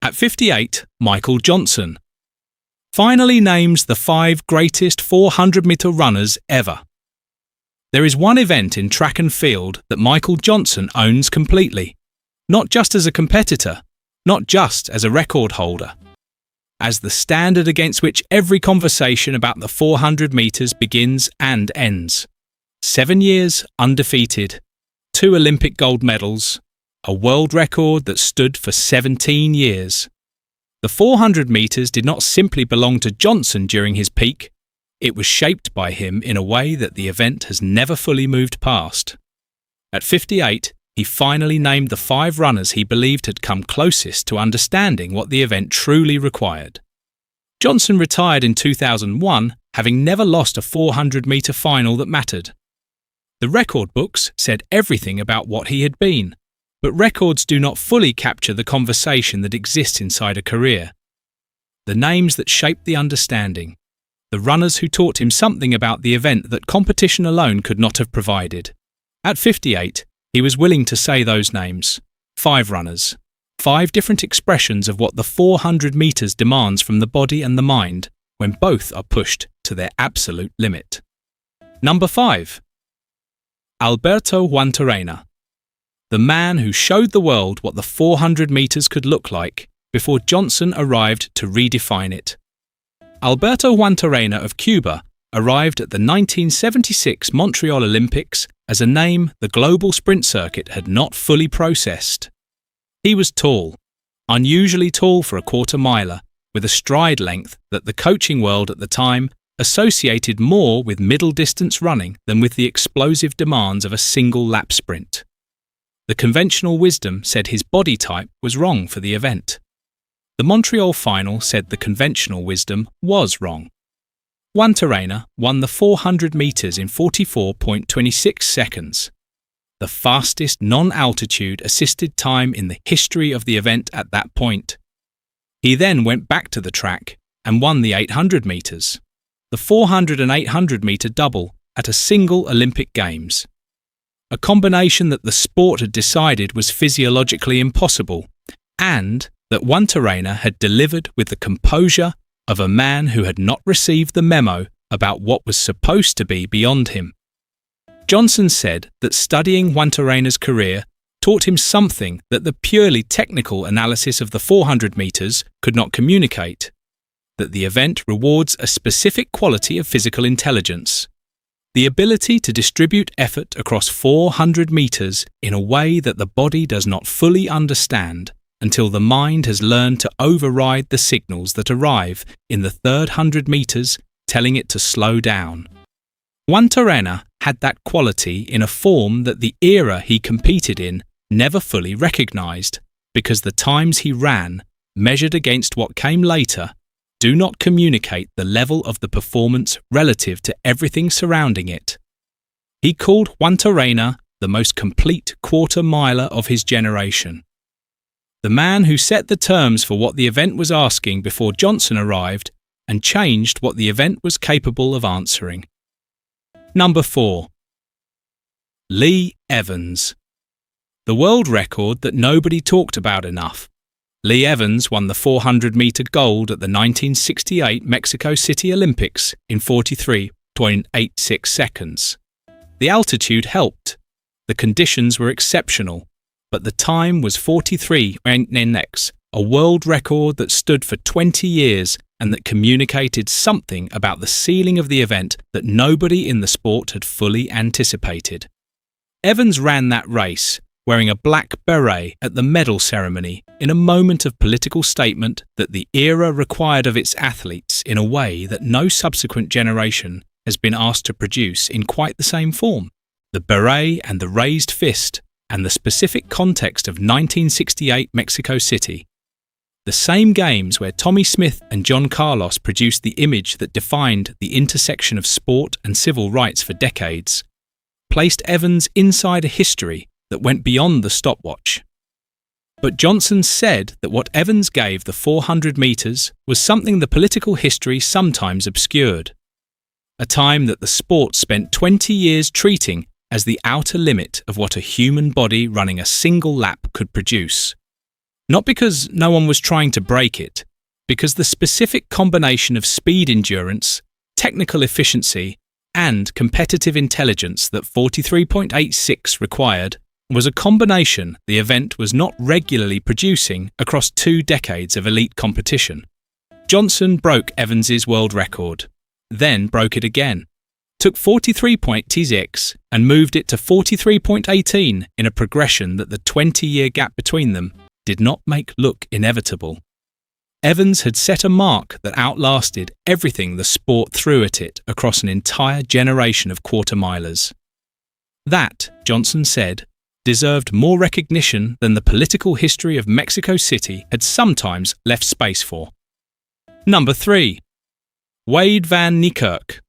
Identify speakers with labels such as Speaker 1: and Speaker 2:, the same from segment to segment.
Speaker 1: At 58, Michael Johnson finally names the 5 greatest 400-meter runners ever. There is one event in track and field that Michael Johnson owns completely, not just as a competitor, not just as a record holder, as the standard against which every conversation about the 400 meters begins and ends. 7 years undefeated, 2 Olympic gold medals, a world record that stood for 17 years. The 400 meters did not simply belong to Johnson during his peak. It was shaped by him in a way that the event has never fully moved past. At 58, he finally named the 5 runners he believed had come closest to understanding what the event truly required. Johnson retired in 2001, having never lost a 400-meter final that mattered. The record books said everything about what he had been, but records do not fully capture the conversation that exists inside a career. The names that shaped the understanding, the runners who taught him something about the event that competition alone could not have provided. At 58, he was willing to say those names. 5 runners. 5 different expressions of what the 400 meters demands from the body and the mind when both are pushed to their absolute limit. Number 5. Alberto Juantorena, the man who showed the world what the 400 meters could look like before Johnson arrived to redefine it. Alberto Juantorena of Cuba arrived at the 1976 Montreal Olympics as a name the global sprint circuit had not fully processed. He was tall, unusually tall for a quarter-miler, with a stride length that the coaching world at the time associated more with middle-distance running than with the explosive demands of a single-lap sprint. The conventional wisdom said his body type was wrong for the event. The Montreal final said the conventional wisdom was wrong. Juantorena won the 400 meters in 44.26 seconds, the fastest non-altitude assisted time in the history of the event at that point. He then went back to the track and won the 800 meters, the 400 and 800 meter double at a single Olympic Games. A combination that the sport had decided was physiologically impossible, and that Juantorena had delivered with the composure of a man who had not received the memo about what was supposed to be beyond him. Johnson said that studying Juantorena's career taught him something that the purely technical analysis of the 400 meters could not communicate, that the event rewards a specific quality of physical intelligence, the ability to distribute effort across 400 meters in a way that the body does not fully understand until the mind has learned to override the signals that arrive in the third 100 meters telling it to slow down. Juantorena had that quality in a form that the era he competed in never fully recognized, because the times he ran, measured against what came later, do not communicate the level of the performance relative to everything surrounding it. He called Juantorena the most complete quarter-miler of his generation. The man who set the terms for what the event was asking before Johnson arrived and changed what the event was capable of answering. Number 4. Lee Evans, the world record that nobody talked about enough. Lee Evans won the 400-meter gold at the 1968 Mexico City Olympics in 43.86 seconds. The altitude helped. The conditions were exceptional, but the time was 43.9x, a world record that stood for 20 years and that communicated something about the ceiling of the event that nobody in the sport had fully anticipated. Evans ran that race wearing a black beret at the medal ceremony in a moment of political statement that the era required of its athletes in a way that no subsequent generation has been asked to produce in quite the same form. The beret and the raised fist and the specific context of 1968 Mexico City. The same games where Tommy Smith and John Carlos produced the image that defined the intersection of sport and civil rights for decades, placed Evans inside a history that went beyond the stopwatch. But Johnson said that what Evans gave the 400 meters was something the political history sometimes obscured, a time that the sport spent 20 years treating as the outer limit of what a human body running a single lap could produce. Not because no one was trying to break it, because the specific combination of speed endurance, technical efficiency, and competitive intelligence that 43.86 required was a combination the event was not regularly producing across 2 decades of elite competition. Johnson broke Evans's world record, then broke it again, took 43.86 and moved it to 43.18 in a progression that the 20-year gap between them did not make look inevitable. Evans had set a mark that outlasted everything the sport threw at it across an entire generation of quarter-milers. That, Johnson said, deserved more recognition than the political history of Mexico City had sometimes left space for. Number 3. Wayde van Niekerk,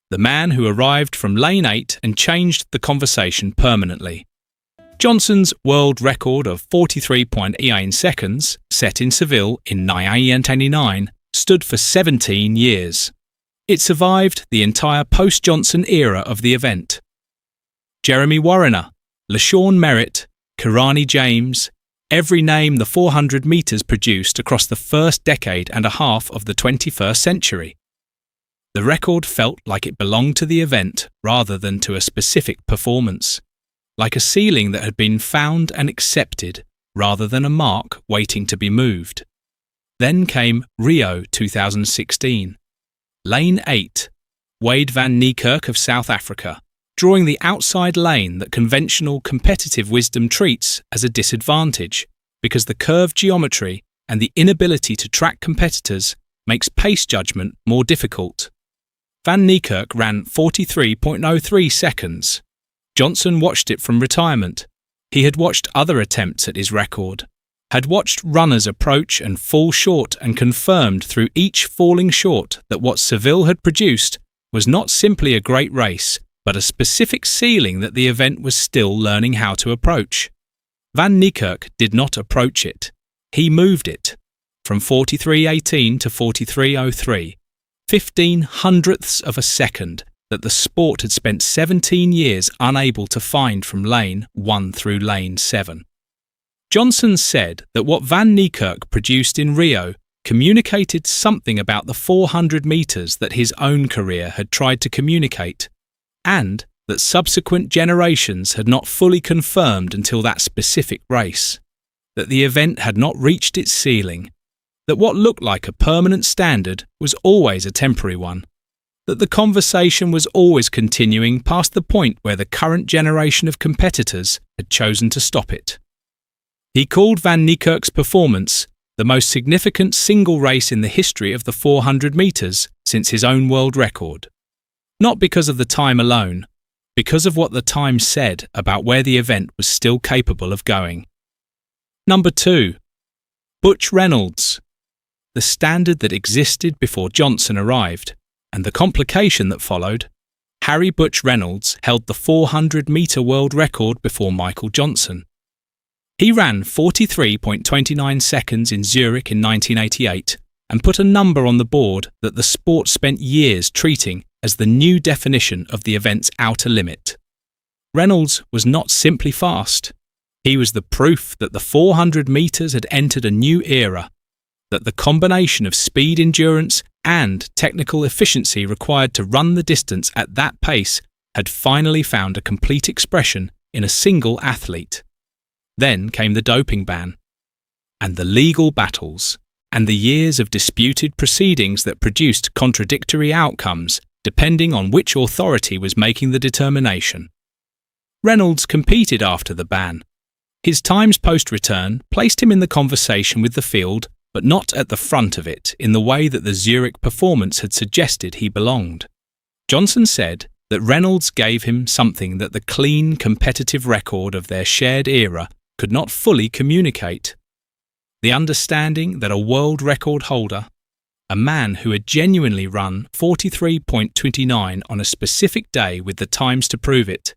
Speaker 1: the man who arrived from lane 8 and changed the conversation permanently. Johnson's world record of 43.18 seconds, set in Seville in 1989, stood for 17 years. It survived the entire post-Johnson era of the event. Jeremy Wariner, LaShawn Merritt, Kirani James, every name the 400 metres produced across the first decade and a half of the 21st century. The record felt like it belonged to the event rather than to a specific performance, like a ceiling that had been found and accepted rather than a mark waiting to be moved. Then came Rio 2016. Lane 8, Wayde van Niekerk of South Africa, drawing the outside lane that conventional competitive wisdom treats as a disadvantage because the curved geometry and the inability to track competitors makes pace judgment more difficult. Van Niekerk ran 43.03 seconds. Johnson watched it from retirement. He had watched other attempts at his record, had watched runners approach and fall short and confirmed through each falling short that what Seville had produced was not simply a great race, but a specific ceiling that the event was still learning how to approach. Van Niekerk did not approach it. He moved it. From 43.18 to 43.03, 15 hundredths of a second that the sport had spent 17 years unable to find from lane 1 through lane 7. Johnson said that what Van Niekerk produced in Rio communicated something about the 400 metres that his own career had tried to communicate, and that subsequent generations had not fully confirmed until that specific race, that the event had not reached its ceiling, that what looked like a permanent standard was always a temporary one, that the conversation was always continuing past the point where the current generation of competitors had chosen to stop it. He called Van Niekerk's performance the most significant single race in the history of the 400 metres since his own world record. Not because of the time alone, because of what the time said about where the event was still capable of going. Number 2. Butch Reynolds. The standard that existed before Johnson arrived, and the complication that followed. Harry Butch Reynolds held the 400-metre world record before Michael Johnson. He ran 43.29 seconds in Zurich in 1988 and put a number on the board that the sport spent years treating as the new definition of the event's outer limit. Reynolds was not simply fast. He was the proof that the 400 metres had entered a new era, that the combination of speed endurance and technical efficiency required to run the distance at that pace had finally found a complete expression in a single athlete. Then came the doping ban, and the legal battles, and the years of disputed proceedings that produced contradictory outcomes depending on which authority was making the determination. Reynolds competed after the ban. His times post-return placed him in the conversation with the field, but not at the front of it in the way that the Zurich performance had suggested he belonged. Johnson said that Reynolds gave him something that the clean, competitive record of their shared era could not fully communicate. The understanding that a world record holder, a man who had genuinely run 43.29 on a specific day with the times to prove it,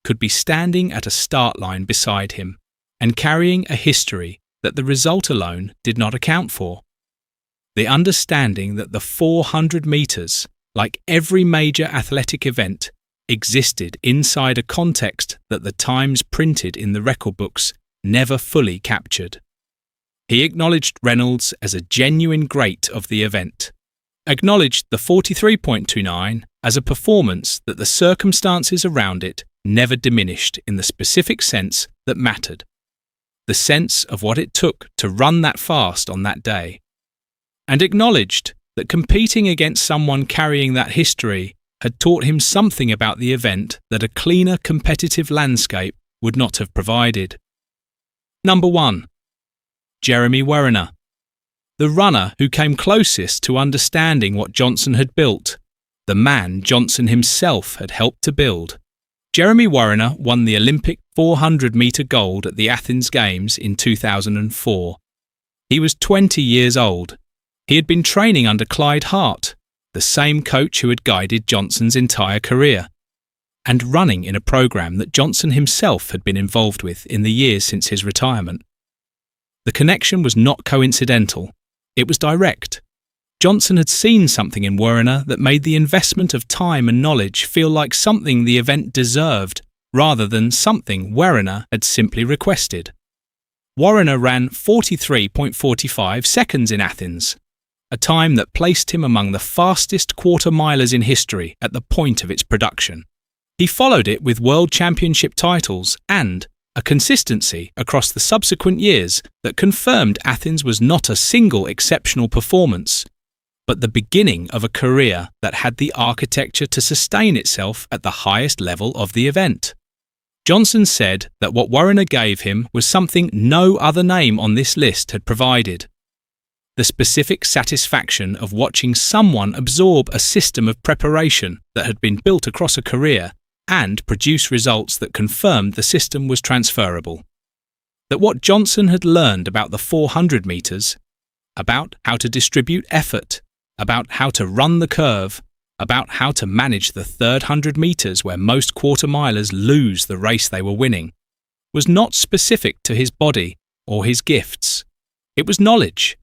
Speaker 1: could be standing at a start line beside him and carrying a history that the result alone did not account for. The understanding that the 400 metres, like every major athletic event, existed inside a context that the times printed in the record books never fully captured. He acknowledged Reynolds as a genuine great of the event, acknowledged the 43.29 as a performance that the circumstances around it never diminished in the specific sense that mattered, the sense of what it took to run that fast on that day, and acknowledged that competing against someone carrying that history had taught him something about the event that a cleaner competitive landscape would not have provided. Number 1. Jeremy Wariner, the runner who came closest to understanding what Johnson had built, the man Johnson himself had helped to build. Jeremy Wariner won the Olympic 400-metre gold at the Athens Games in 2004. He was 20 years old. He had been training under Clyde Hart, the same coach who had guided Johnson's entire career, and running in a programme that Johnson himself had been involved with in the years since his retirement. The connection was not coincidental. It was direct. Johnson had seen something in Wariner that made the investment of time and knowledge feel like something the event deserved, rather than something Wariner had simply requested. Wariner ran 43.45 seconds in Athens, a time that placed him among the fastest quarter-milers in history at the point of its production. He followed it with World Championship titles and a consistency across the subsequent years that confirmed Athens was not a single exceptional performance, but the beginning of a career that had the architecture to sustain itself at the highest level of the event. Johnson said that what Wariner gave him was something no other name on this list had provided: the specific satisfaction of watching someone absorb a system of preparation that had been built across a career and produce results that confirmed the system was transferable. That what Johnson had learned about the 400 metres, about how to distribute effort, about how to run the curve, about how to manage the third 100 metres where most quarter-milers lose the race they were winning, was not specific to his body or his gifts. It was knowledge.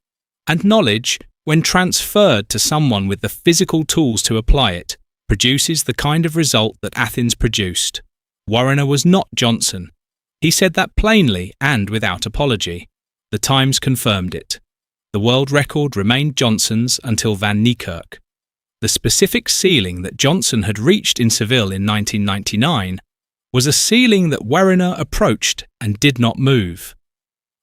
Speaker 1: And knowledge, when transferred to someone with the physical tools to apply it, produces the kind of result that Athens produced. Wariner was not Johnson. He said that plainly and without apology. The Times confirmed it. The world record remained Johnson's until Van Niekerk. The specific ceiling that Johnson had reached in Seville in 1999 was a ceiling that Wariner approached and did not move.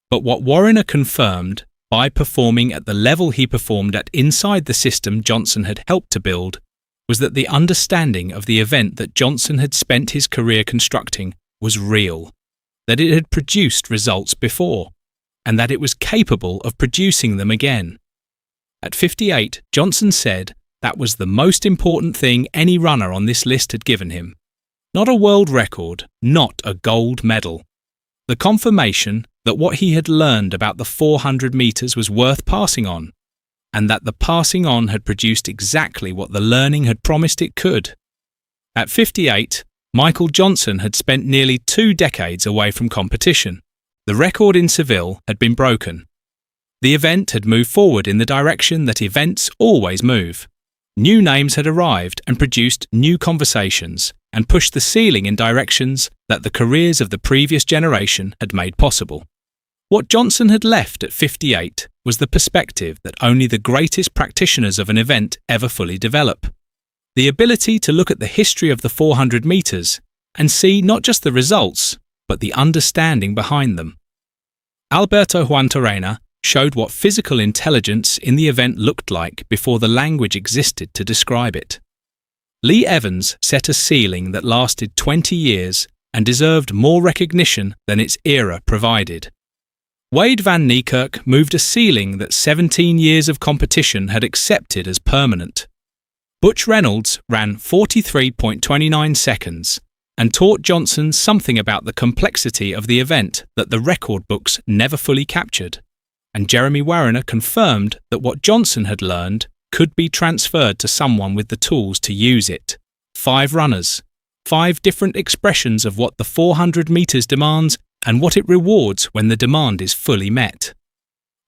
Speaker 1: But what Wariner confirmed, by performing at the level he performed at inside the system Johnson had helped to build, was that the understanding of the event that Johnson had spent his career constructing was real, that it had produced results before, and that it was capable of producing them again. At 58, Johnson said that was the most important thing any runner on this list had given him. Not a world record, not a gold medal. The confirmation that what he had learned about the 400 metres was worth passing on, and that the passing on had produced exactly what the learning had promised it could. At 58, Michael Johnson had spent nearly 2 decades away from competition. The record in Seville had been broken. The event had moved forward in the direction that events always move. New names had arrived and produced new conversations and pushed the ceiling in directions that the careers of the previous generation had made possible. What Johnson had left at 58 was the perspective that only the greatest practitioners of an event ever fully develop. The ability to look at the history of the 400 metres and see not just the results, but the understanding behind them. Alberto Juantorena showed what physical intelligence in the event looked like before the language existed to describe it. Lee Evans set a ceiling that lasted 20 years and deserved more recognition than its era provided. Wayde van Niekerk moved a ceiling that 17 years of competition had accepted as permanent. Butch Reynolds ran 43.29 seconds and taught Johnson something about the complexity of the event that the record books never fully captured. And Jeremy Wariner confirmed that what Johnson had learned could be transferred to someone with the tools to use it. 5 runners, 5 different expressions of what the 400 metres demands and what it rewards when the demand is fully met.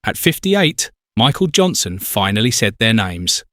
Speaker 1: At 58, Michael Johnson finally said their names.